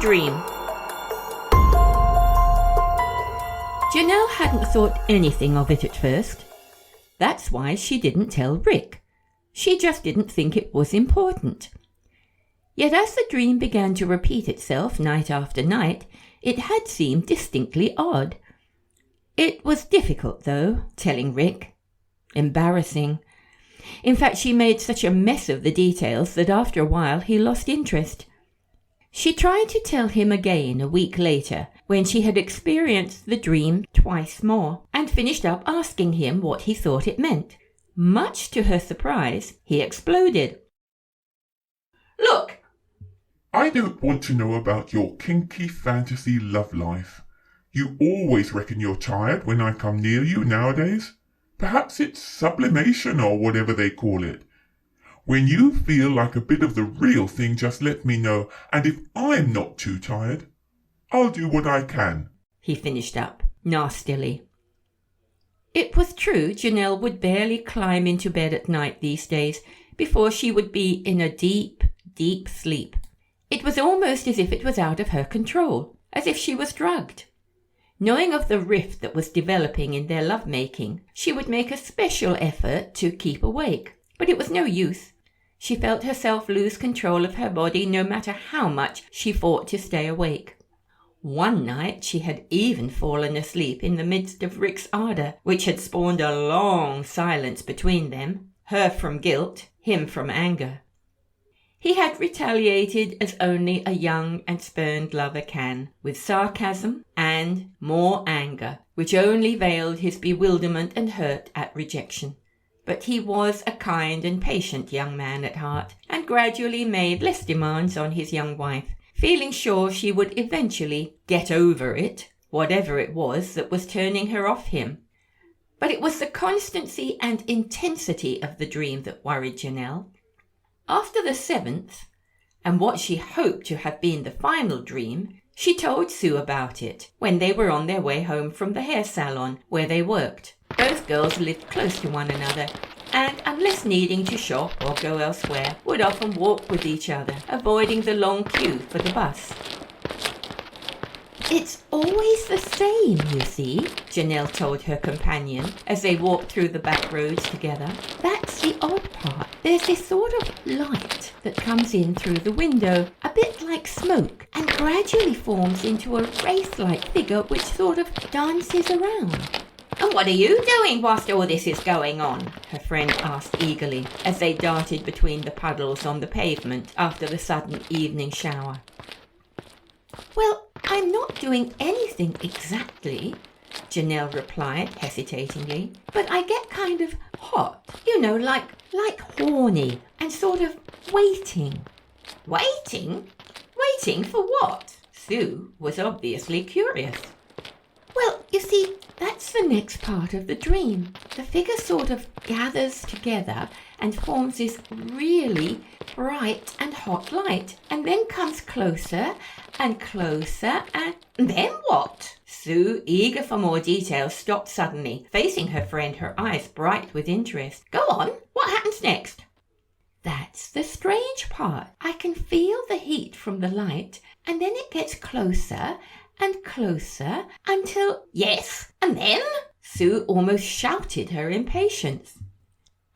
dream. Janelle hadn't thought anything of it at first. That's why she didn't tell Rick. She just didn't think it was important. Yet as the dream began to repeat itself night after night, it had seemed distinctly odd. It was difficult, though, telling Rick. Embarrassing. In fact, she made such a mess of the details that after a while he lost interest. She tried to tell him again a week later, when she had experienced the dream twice more, and finished up asking him what he thought it meant. Much to her surprise, he exploded. Look! I don't want to know about your kinky fantasy love life. You always reckon you're tired when I come near you nowadays. Perhaps it's sublimation or whatever they call it. When you feel like a bit of the real thing, just let me know, and if I'm not too tired, I'll do what I can. He finished up, nastily. It was true Janelle would barely climb into bed at night these days before she would be in a deep, deep sleep. It was almost as if it was out of her control, as if she was drugged. Knowing of the rift that was developing in their love-making, she would make a special effort to keep awake. But it was no use. She felt herself lose control of her body no matter how much she fought to stay awake. One night she had even fallen asleep in the midst of Rick's ardour, which had spawned a long silence between them, her from guilt, him from anger. He had retaliated as only a young and spurned lover can, with sarcasm and more anger, which only veiled his bewilderment and hurt at rejection. But he was a kind and patient young man at heart, and gradually made less demands on his young wife, feeling sure she would eventually get over it, whatever it was that was turning her off him. But it was the constancy and intensity of the dream that worried Janelle. After the 7th, and what she hoped to have been the final dream, she told Sue about it when they were on their way home from the hair salon where they worked. Both girls lived close to one another, and unless needing to shop or go elsewhere, would often walk with each other, avoiding the long queue for the bus. "It's always the same, you see," Janelle told her companion as they walked through the back roads together. "That's the odd part. There's this sort of light that comes in through the window, a bit like smoke, and gradually forms into a wraith-like figure which sort of dances around." "And what are you doing whilst all this is going on?" her friend asked eagerly as they darted between the puddles on the pavement after the sudden evening shower. "Well, I'm not doing anything exactly," Janelle replied hesitatingly, "but I get kind of hot, like horny, and sort of waiting." "Waiting? Waiting for what?" Sue was obviously curious. "Well, you see, that's the next part of the dream. The figure sort of gathers together and forms this really bright and hot light, and then comes closer and closer, and then what?" Sue, eager for more details, stopped suddenly, facing her friend, her eyes bright with interest. "Go on, what happens next?" "That's the strange part. I can feel the heat from the light, and then it gets closer and closer until—" "Yes, and then?" Sue almost shouted her impatience.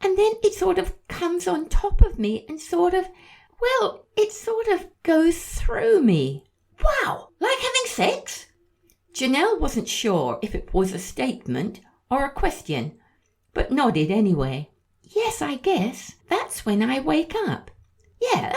"And then it sort of comes on top of me and it sort of goes through me." "Wow, like having sex?" Janelle wasn't sure if it was a statement or a question, but nodded anyway. "Yes, I guess. That's when I wake up." Yeah,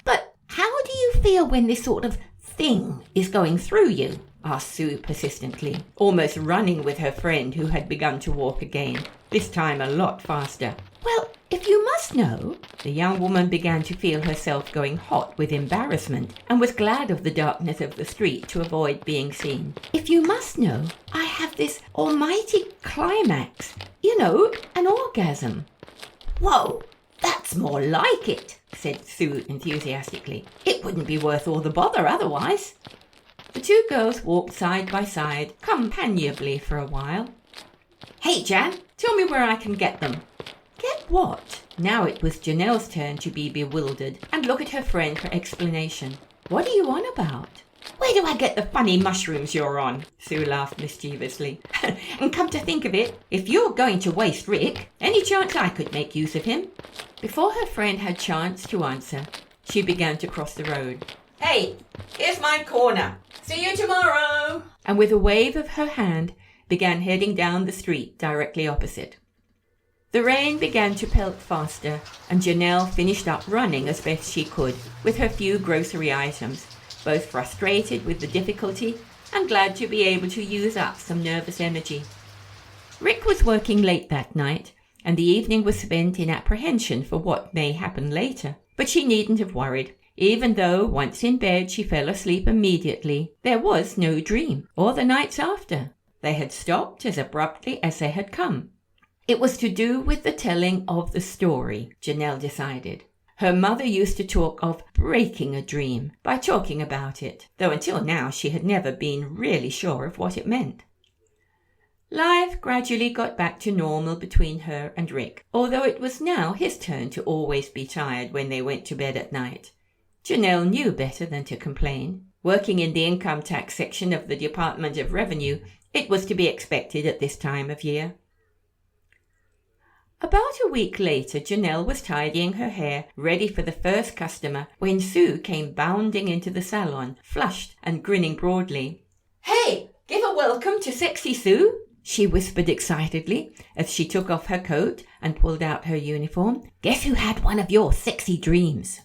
but how do you feel when this sort of thing is going through you?" asked Sue persistently, almost running with her friend who had begun to walk again, this time a lot faster. "Well, if you must know," the young woman began to feel herself going hot with embarrassment, and was glad of the darkness of the street to avoid being seen. "If you must know, I have this almighty climax, an orgasm." "Whoa, that's more like it," said Sue enthusiastically. "It wouldn't be worth all the bother otherwise." The two girls walked side by side, companionably for a while. "Hey, Jan, tell me where I can get them." "Get what?" Now it was Janelle's turn to be bewildered and look at her friend for explanation. What are you on about? Where do I get the funny mushrooms you're on? Sue laughed mischievously. And come to think of it, if you're going to waste Rick, any chance I could make use of him? Before her friend had chance to answer, she began to cross the road. Hey, here's my corner. See you tomorrow. And with a wave of her hand, began heading down the street directly opposite. The rain began to pelt faster, and Janelle finished up running as best she could with her few grocery items, both frustrated with the difficulty and glad to be able to use up some nervous energy. Rick was working late that night, and the evening was spent in apprehension for what may happen later. But she needn't have worried. Even though once in bed she fell asleep immediately, there was no dream, or the nights after. They had stopped as abruptly as they had come. It was to do with the telling of the story, Janelle decided. Her mother used to talk of breaking a dream by talking about it, though until now she had never been really sure of what it meant. Life gradually got back to normal between her and Rick, although it was now his turn to always be tired when they went to bed at night. Janelle knew better than to complain. Working in the income tax section of the Department of Revenue, it was to be expected at this time of year. About a week later, Janelle was tidying her hair, ready for the first customer, when Sue came bounding into the salon, flushed and grinning broadly. "Hey, give a welcome to Sexy Sue," she whispered excitedly as she took off her coat and pulled out her uniform. "Guess who had one of your sexy dreams?"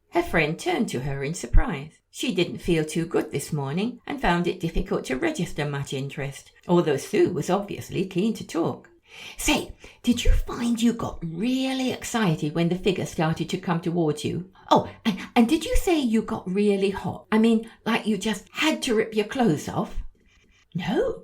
Her friend turned to her in surprise. She didn't feel too good this morning and found it difficult to register much interest, although Sue was obviously keen to talk. "Say, did you find you got really excited when the figure started to come towards you? Oh, and did you say you got really hot? I mean, like you just had to rip your clothes off?" No,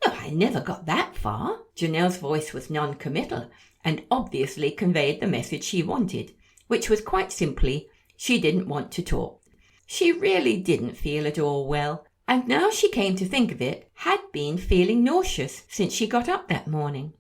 I never got that far." Janelle's voice was non-committal and obviously conveyed the message she wanted, which was quite simply, she didn't want to talk. She really didn't feel at all well, and now she came to think of it, had been feeling nauseous since she got up that morning.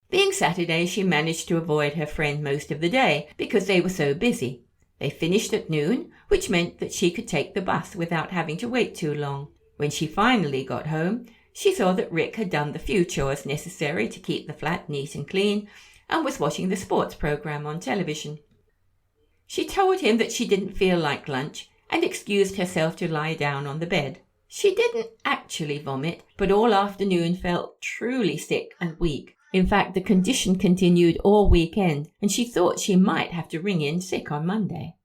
Being Saturday, she managed to avoid her friend most of the day because they were so busy. They finished at noon, which meant that she could take the bus without having to wait too long. When she finally got home, she saw that Rick had done the few chores necessary to keep the flat neat and clean and was watching the sports program on television. She told him that she didn't feel like lunch and excused herself to lie down on the bed. She didn't actually vomit, but all afternoon felt truly sick and weak. In fact, the condition continued all weekend, and she thought she might have to ring in sick on Monday.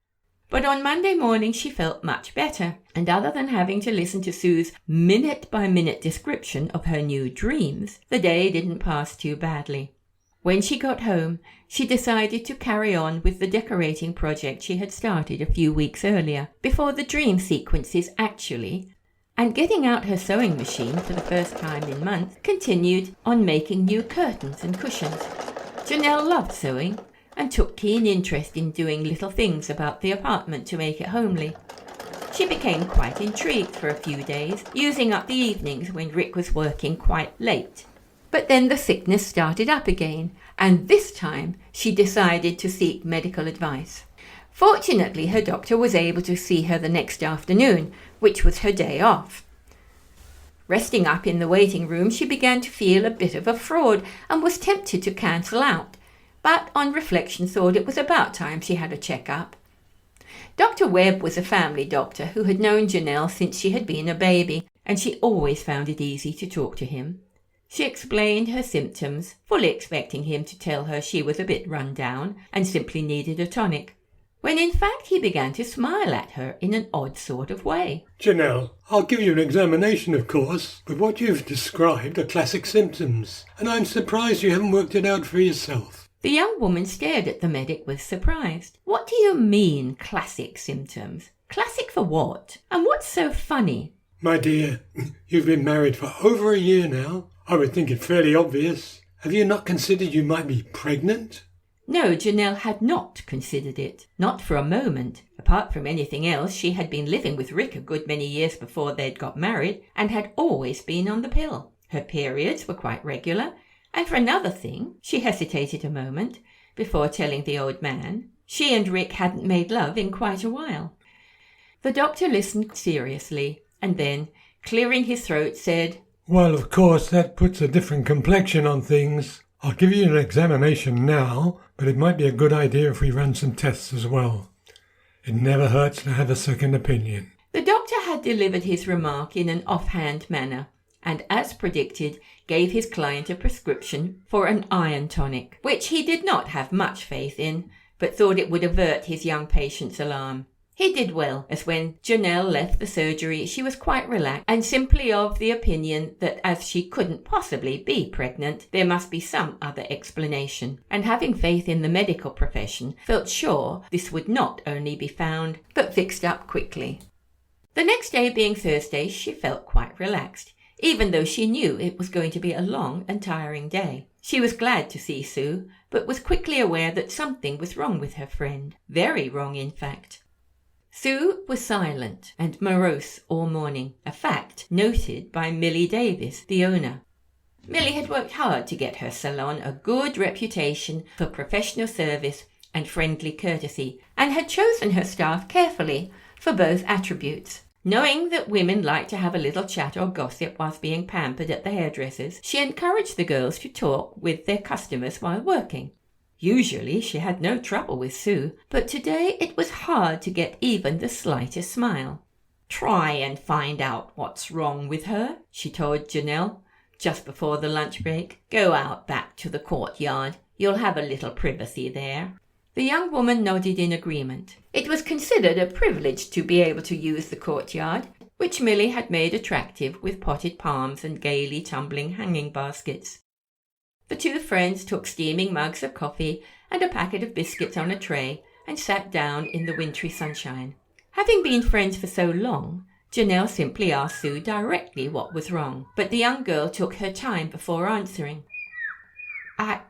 But on Monday morning she felt much better, and other than having to listen to Sue's minute-by-minute description of her new dreams, the day didn't pass too badly. When she got home, she decided to carry on with the decorating project she had started a few weeks earlier, before the dream sequences actually, and getting out her sewing machine for the first time in months, continued on making new curtains and cushions. Janelle loved sewing and took keen interest in doing little things about the apartment to make it homely. She became quite intrigued for a few days, using up the evenings when Rick was working quite late. But then the sickness started up again, and this time she decided to seek medical advice. Fortunately, her doctor was able to see her the next afternoon, which was her day off. Resting up in the waiting room, she began to feel a bit of a fraud and was tempted to cancel out, but on reflection thought it was about time she had a check-up. Dr. Webb was a family doctor who had known Janelle since she had been a baby, and she always found it easy to talk to him. She explained her symptoms, fully expecting him to tell her she was a bit run down and simply needed a tonic, when in fact he began to smile at her in an odd sort of way. "Janelle, I'll give you an examination, of course, but what you've described are classic symptoms, and I'm surprised you haven't worked it out for yourself." The young woman stared at the medic with surprise. "What do you mean, classic symptoms? Classic for what? And what's so funny?" "My dear, you've been married for over a year now. I would think it fairly obvious. Have you not considered you might be pregnant?" No, Janelle had not considered it. Not for a moment. Apart from anything else, she had been living with Rick a good many years before they'd got married, and had always been on the pill. Her periods were quite regular, and for another thing, she hesitated a moment before telling the old man, she and Rick hadn't made love in quite a while. The doctor listened seriously and then, clearing his throat, said, Well, of course, that puts a different complexion on things. I'll give you an examination now, but it might be a good idea if we run some tests as well. It never hurts to have a second opinion. The doctor had delivered his remark in an offhand manner, and as predicted, gave his client a prescription for an iron tonic, which he did not have much faith in, but thought it would avert his young patient's alarm. He did well, as when Janelle left the surgery she was quite relaxed and simply of the opinion that as she couldn't possibly be pregnant, there must be some other explanation, and having faith in the medical profession, felt sure this would not only be found, but fixed up quickly. The next day being Thursday, she felt quite relaxed, even though she knew it was going to be a long and tiring day. She was glad to see Sue, but was quickly aware that something was wrong with her friend. Very wrong, in fact. Sue was silent and morose all morning, a fact noted by Millie Davis, the owner. Millie had worked hard to get her salon a good reputation for professional service and friendly courtesy, and had chosen her staff carefully for both attributes. Knowing that women like to have a little chat or gossip whilst being pampered at the hairdressers, she encouraged the girls to talk with their customers while working. Usually she had no trouble with Sue, but today it was hard to get even the slightest smile. Try and find out what's wrong with her, she told Janelle, just before the lunch break. Go out back to the courtyard. You'll have a little privacy there. The young woman nodded in agreement. It was considered a privilege to be able to use the courtyard, which Millie had made attractive with potted palms and gaily tumbling hanging baskets. The two friends took steaming mugs of coffee and a packet of biscuits on a tray and sat down in the wintry sunshine. Having been friends for so long, Janelle simply asked Sue directly what was wrong, but the young girl took her time before answering. I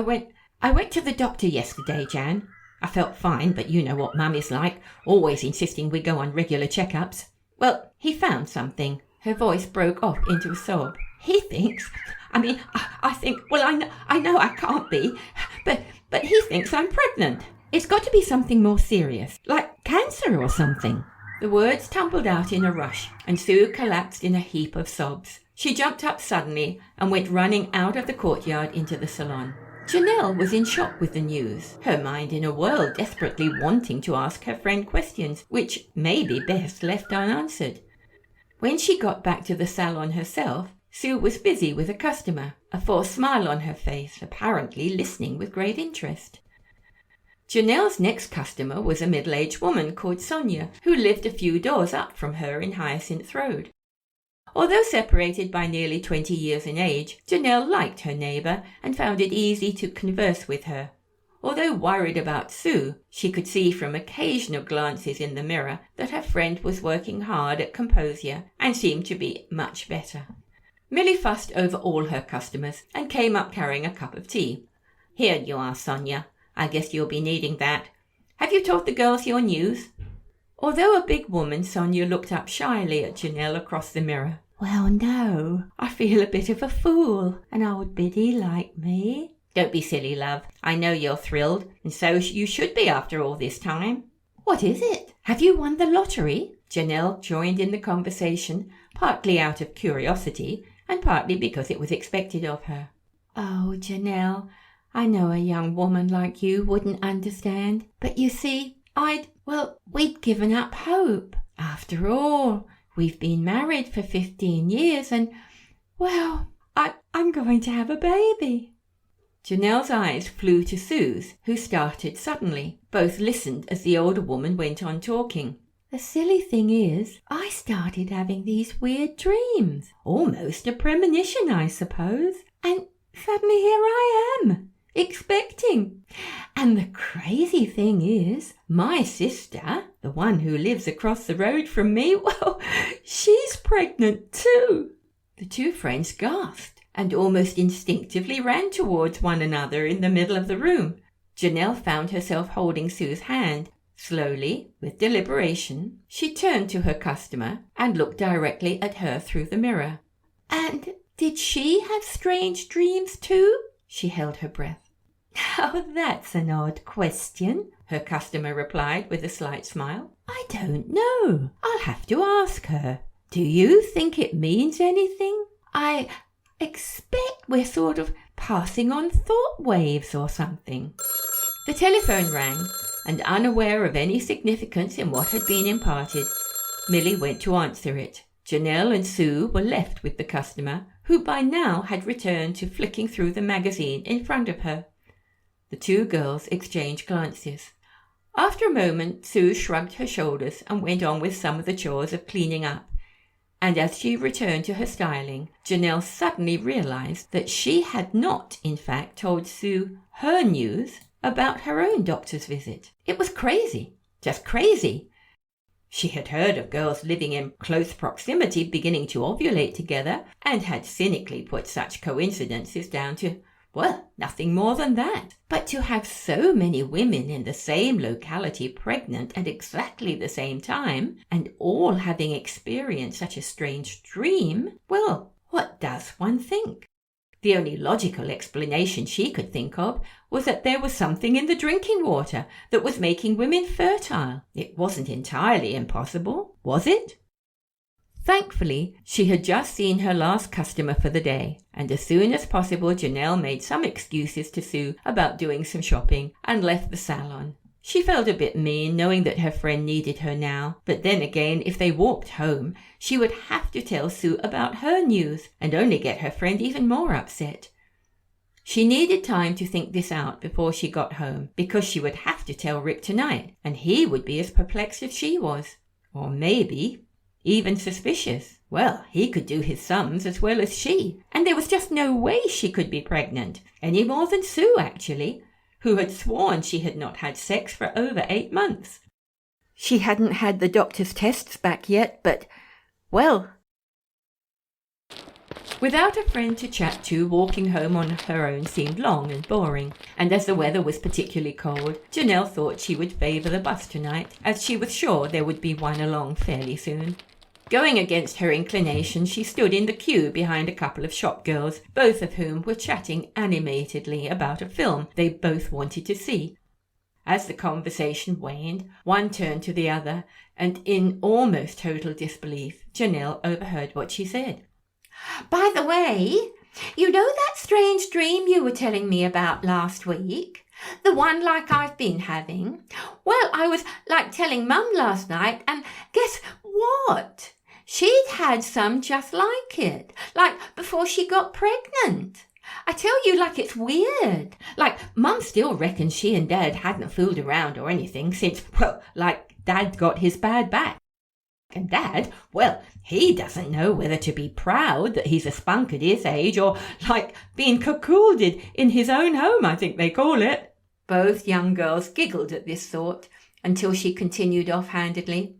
went to the doctor yesterday, Jan. I felt fine, but you know what Mum is like, always insisting we go on regular checkups. Well, he found something. Her voice broke off into a sob. He thinks... I think, well, I know I can't be, but he thinks I'm pregnant. It's got to be something more serious, like cancer or something. The words tumbled out in a rush, and Sue collapsed in a heap of sobs. She jumped up suddenly and went running out of the courtyard into the salon. Janelle was in shock with the news, her mind in a whirl, desperately wanting to ask her friend questions, which may be best left unanswered. When she got back to the salon herself, Sue was busy with a customer, a forced smile on her face, apparently listening with great interest. Janelle's next customer was a middle-aged woman called Sonia, who lived a few doors up from her in Hyasinth Road. Although separated by nearly 20 years in age, Janelle liked her neighbour and found it easy to converse with her. Although worried about Sue, she could see from occasional glances in the mirror that her friend was working hard at composure and seemed to be much better. Millie fussed over all her customers and came up carrying a cup of tea. Here you are, Sonia. I guess you'll be needing that. Have you told the girls your news? Although a big woman, Sonia looked up shyly at Janelle across the mirror. Well, no. I feel a bit of a fool, an old biddy like me. Don't be silly, love. I know you're thrilled, and so you should be after all this time. What is it? Have you won the lottery? Janelle joined in the conversation, partly out of curiosity, and partly because it was expected of her. Oh, Janelle, I know a young woman like you wouldn't understand, but you see, we'd given up hope. After all, we've been married for 15 years and, I'm going to have a baby. Janelle's eyes flew to Sue's, who started suddenly. Both listened as the older woman went on talking. The silly thing is, I started having these weird dreams. Almost a premonition, I suppose. And suddenly here I am, expecting. And the crazy thing is, my sister, the one who lives across the road from me, she's pregnant too. The two friends gasped and almost instinctively ran towards one another in the middle of the room. Janelle found herself holding Sue's hand. Slowly, with deliberation, she turned to her customer and looked directly at her through the mirror. And did she have strange dreams too? She held her breath. Oh, that's an odd question, her customer replied with a slight smile. I don't know. I'll have to ask her. Do you think it means anything? I expect we're sort of passing on thought waves or something. The telephone rang, and unaware of any significance in what had been imparted, Millie went to answer it. Janelle and Sue were left with the customer, who by now had returned to flicking through the magazine in front of her. The two girls exchanged glances. After a moment, Sue shrugged her shoulders and went on with some of the chores of cleaning up. And as she returned to her styling, Janelle suddenly realized that she had not, in fact, told Sue her news about her own doctor's visit. It was crazy, just crazy. She had heard of girls living in close proximity beginning to ovulate together, and had cynically put such coincidences down to, well, nothing more than that. But to have so many women in the same locality pregnant at exactly the same time, and all having experienced such a strange dream, well, what does one think? The only logical explanation she could think of was that there was something in the drinking water that was making women fertile. It wasn't entirely impossible, was it? Thankfully, she had just seen her last customer for the day, and as soon as possible Janelle made some excuses to Sue about doing some shopping and left the salon. She felt a bit mean knowing that her friend needed her now, but then again, if they walked home, she would have to tell Sue about her news and only get her friend even more upset. She needed time to think this out before she got home, because she would have to tell Rick tonight, and he would be as perplexed as she was. Or maybe even suspicious. Well, he could do his sums as well as she, and there was just no way she could be pregnant, any more than Sue actually, who had sworn she had not had sex for over 8 months. She hadn't had the doctor's tests back yet, but, well... Without a friend to chat to, walking home on her own seemed long and boring, and as the weather was particularly cold, Janelle thought she would favour the bus tonight, as she was sure there would be one along fairly soon. Going against her inclination, she stood in the queue behind a couple of shop girls, both of whom were chatting animatedly about a film they both wanted to see. As the conversation waned, one turned to the other, and in almost total disbelief, Janelle overheard what she said. "By the way, you know that strange dream you were telling me about last week? The one like I've been having? Well, I was like telling Mum last night, and guess what? She'd had some just like it, like before she got pregnant. I tell you, like, it's weird. Like, Mum still reckons she and Dad hadn't fooled around or anything since, well, like, Dad got his bad back. And Dad, well, he doesn't know whether to be proud that he's a spunk at his age or, like, being cuckolded in his own home, I think they call it." Both young girls giggled at this thought until she continued offhandedly.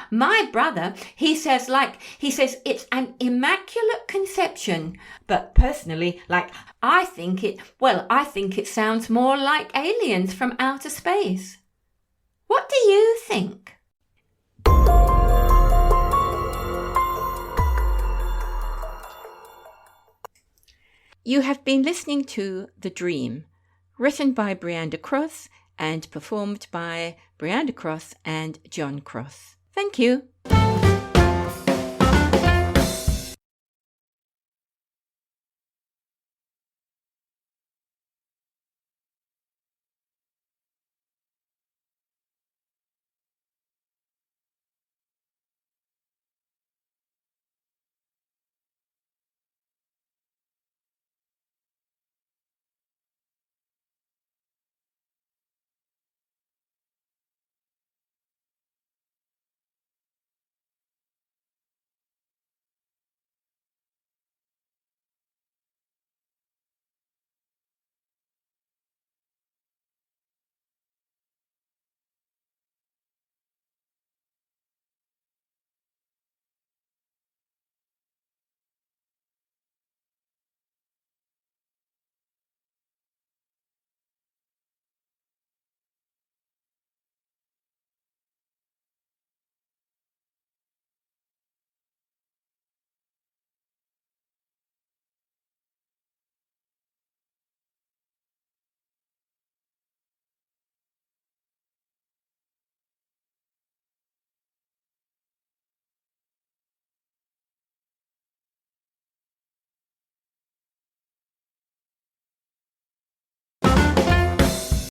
"My brother, he says it's an immaculate conception. But personally, I think it sounds more like aliens from outer space. What do you think?" You have been listening to The Dream, written by Brianda Cross and performed by Brianda Cross and John Cross. Thank you.